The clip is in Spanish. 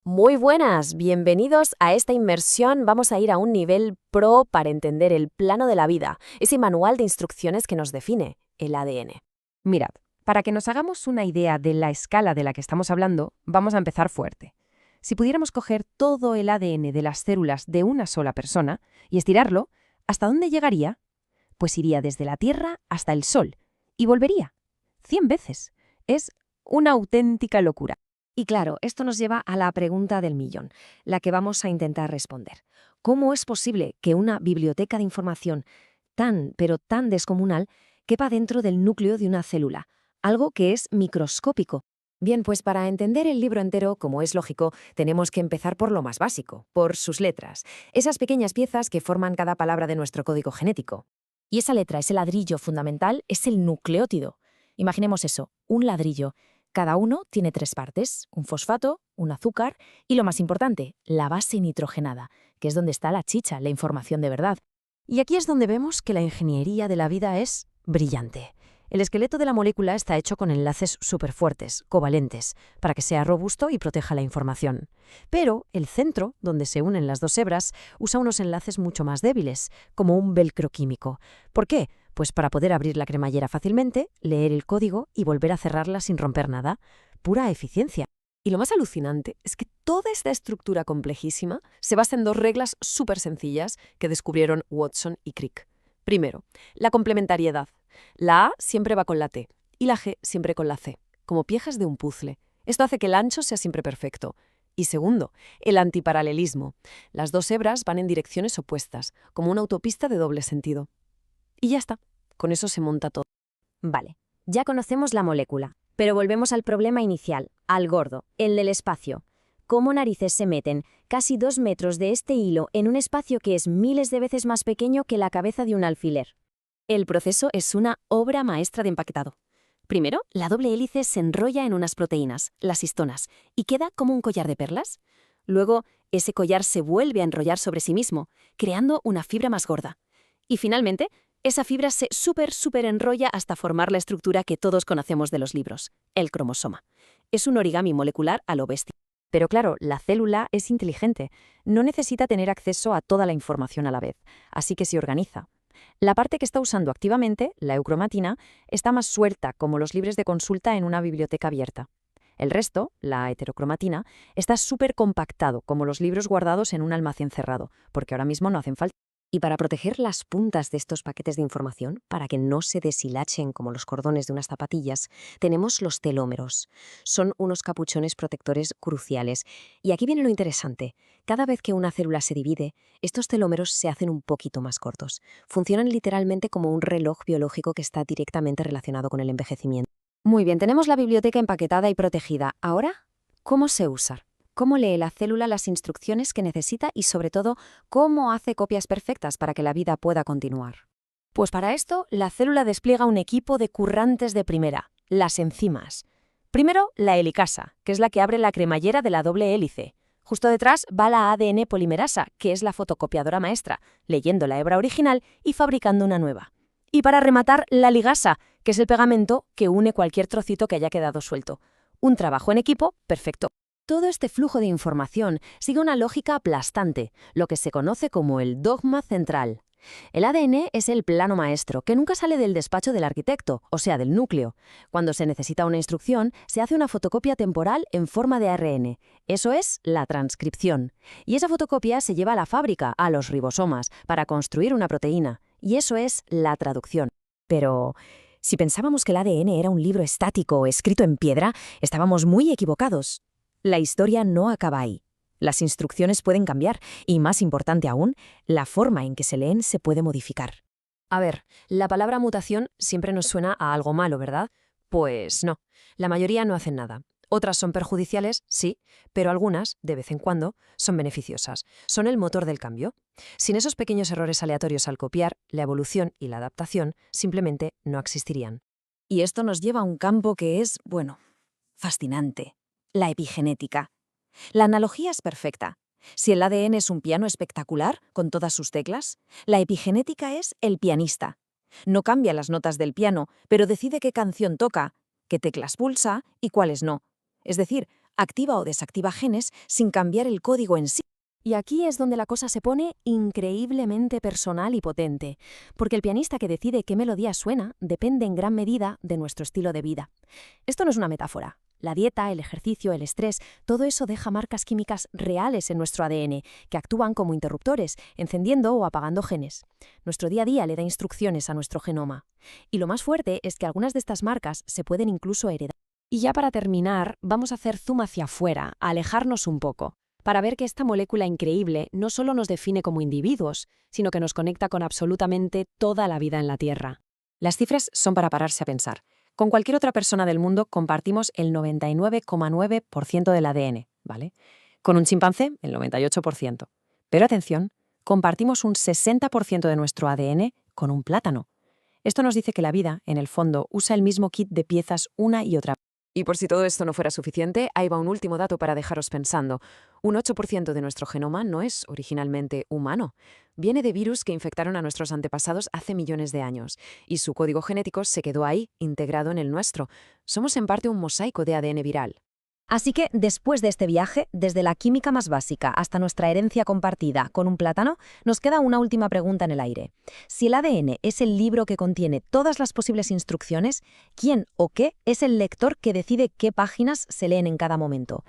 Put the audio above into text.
Muy buenas, bienvenidos a esta inmersión. Vamos a ir a un nivel pro para entender el plano de la vida, ese manual de instrucciones que nos define, el ADN. Mirad, para que nos hagamos una idea de la escala de la que estamos hablando, vamos a empezar fuerte. Si pudiéramos coger todo el ADN de las células de una sola persona y estirarlo, ¿hasta dónde llegaría? Pues iría desde la Tierra hasta el Sol y volvería 100 veces. Es una auténtica locura. Y claro, esto nos lleva a la pregunta del millón, la que vamos a intentar responder. ¿Cómo es posible que una biblioteca de información tan, pero tan descomunal quepa dentro del núcleo de una célula? Algo que es microscópico. Bien, pues para entender el libro entero, como es lógico, tenemos que empezar por lo más básico, por sus letras, esas pequeñas piezas que forman cada palabra de nuestro código genético. Y esa letra, ese ladrillo fundamental, es el nucleótido. Imaginemos eso, un ladrillo. Cada uno tiene 3 partes, un fosfato, un azúcar y, lo más importante, la base nitrogenada, que es donde está la chicha, la información de verdad. Y aquí es donde vemos que la ingeniería de la vida es brillante. El esqueleto de la molécula está hecho con enlaces superfuertes, covalentes, para que sea robusto y proteja la información. Pero el centro, donde se unen las dos hebras, usa unos enlaces mucho más débiles, como un velcro químico. ¿Por qué? Pues para poder abrir la cremallera fácilmente, leer el código y volver a cerrarla sin romper nada. Pura eficiencia. Y lo más alucinante es que toda esta estructura complejísima se basa en 2 reglas súper sencillas que descubrieron Watson y Crick. Primero, la complementariedad. La A siempre va con la T y la G siempre con la C, como piezas de un puzzle. Esto hace que el ancho sea siempre perfecto. Y segundo, el antiparalelismo. Las 2 hebras van en direcciones opuestas, como una autopista de doble sentido. Y ya está, con eso se monta todo. Vale, ya conocemos la molécula, pero volvemos al problema inicial, al gordo, el del espacio. ¿Cómo narices se meten casi 2 metros de este hilo en un espacio que es miles de veces más pequeño que la cabeza de un alfiler? El proceso es una obra maestra de empaquetado. Primero, la doble hélice se enrolla en unas proteínas, las histonas, y queda como un collar de perlas. Luego, ese collar se vuelve a enrollar sobre sí mismo, creando una fibra más gorda. Y finalmente, esa fibra se súper enrolla hasta formar la estructura que todos conocemos de los libros, el cromosoma. Es un origami molecular a lo bestia. Pero claro, la célula es inteligente, no necesita tener acceso a toda la información a la vez, así que se organiza. La parte que está usando activamente, la eucromatina, está más suelta, como los libros de consulta en una biblioteca abierta. El resto, la heterocromatina, está súper compactado, como los libros guardados en un almacén cerrado, porque ahora mismo no hacen falta. Y para proteger las puntas de estos paquetes de información, para que no se deshilachen como los cordones de unas zapatillas, tenemos los telómeros. Son unos capuchones protectores cruciales. Y aquí viene lo interesante. Cada vez que una célula se divide, estos telómeros se hacen un poquito más cortos. Funcionan literalmente como un reloj biológico que está directamente relacionado con el envejecimiento. Muy bien, tenemos la biblioteca empaquetada y protegida. Ahora, ¿cómo se usa? ¿Cómo lee la célula las instrucciones que necesita y, sobre todo, cómo hace copias perfectas para que la vida pueda continuar? Pues para esto, la célula despliega un equipo de currantes de primera, las enzimas. Primero, la helicasa, que es la que abre la cremallera de la doble hélice. Justo detrás va la ADN polimerasa, que es la fotocopiadora maestra, leyendo la hebra original y fabricando una nueva. Y para rematar, la ligasa, que es el pegamento que une cualquier trocito que haya quedado suelto. Un trabajo en equipo perfecto. Todo este flujo de información sigue una lógica aplastante, lo que se conoce como el dogma central. El ADN es el plano maestro, que nunca sale del despacho del arquitecto, o sea, del núcleo. Cuando se necesita una instrucción, se hace una fotocopia temporal en forma de ARN. Eso es la transcripción. Y esa fotocopia se lleva a la fábrica, a los ribosomas, para construir una proteína. Y eso es la traducción. Pero si pensábamos que el ADN era un libro estático escrito en piedra, estábamos muy equivocados. La historia no acaba ahí. Las instrucciones pueden cambiar y, más importante aún, la forma en que se leen se puede modificar. A ver, la palabra mutación siempre nos suena a algo malo, ¿verdad? Pues no, la mayoría no hacen nada. Otras son perjudiciales, sí, pero algunas, de vez en cuando, son beneficiosas. Son el motor del cambio. Sin esos pequeños errores aleatorios al copiar, la evolución y la adaptación simplemente no existirían. Y esto nos lleva a un campo que es, bueno, fascinante. La epigenética. La analogía es perfecta. Si el ADN es un piano espectacular, con todas sus teclas, la epigenética es el pianista. No cambia las notas del piano, pero decide qué canción toca, qué teclas pulsa y cuáles no. Es decir, activa o desactiva genes sin cambiar el código en sí. Y aquí es donde la cosa se pone increíblemente personal y potente, porque el pianista que decide qué melodía suena depende en gran medida de nuestro estilo de vida. Esto no es una metáfora. La dieta, el ejercicio, el estrés, todo eso deja marcas químicas reales en nuestro ADN, que actúan como interruptores, encendiendo o apagando genes. Nuestro día a día le da instrucciones a nuestro genoma. Y lo más fuerte es que algunas de estas marcas se pueden incluso heredar. Y ya para terminar, vamos a hacer zoom hacia afuera, a alejarnos un poco, para ver que esta molécula increíble no solo nos define como individuos, sino que nos conecta con absolutamente toda la vida en la Tierra. Las cifras son para pararse a pensar. Con cualquier otra persona del mundo compartimos el 99,9% del ADN, ¿vale? Con un chimpancé, el 98%. Pero atención, compartimos un 60% de nuestro ADN con un plátano. Esto nos dice que la vida, en el fondo, usa el mismo kit de piezas una y otra. Y por si todo esto no fuera suficiente, ahí va un último dato para dejaros pensando. Un 8% de nuestro genoma no es originalmente humano. Viene de virus que infectaron a nuestros antepasados hace millones de años, y su código genético se quedó ahí, integrado en el nuestro. Somos en parte un mosaico de ADN viral. Así que, después de este viaje, desde la química más básica hasta nuestra herencia compartida con un plátano, nos queda una última pregunta en el aire. Si el ADN es el libro que contiene todas las posibles instrucciones, ¿quién o qué es el lector que decide qué páginas se leen en cada momento?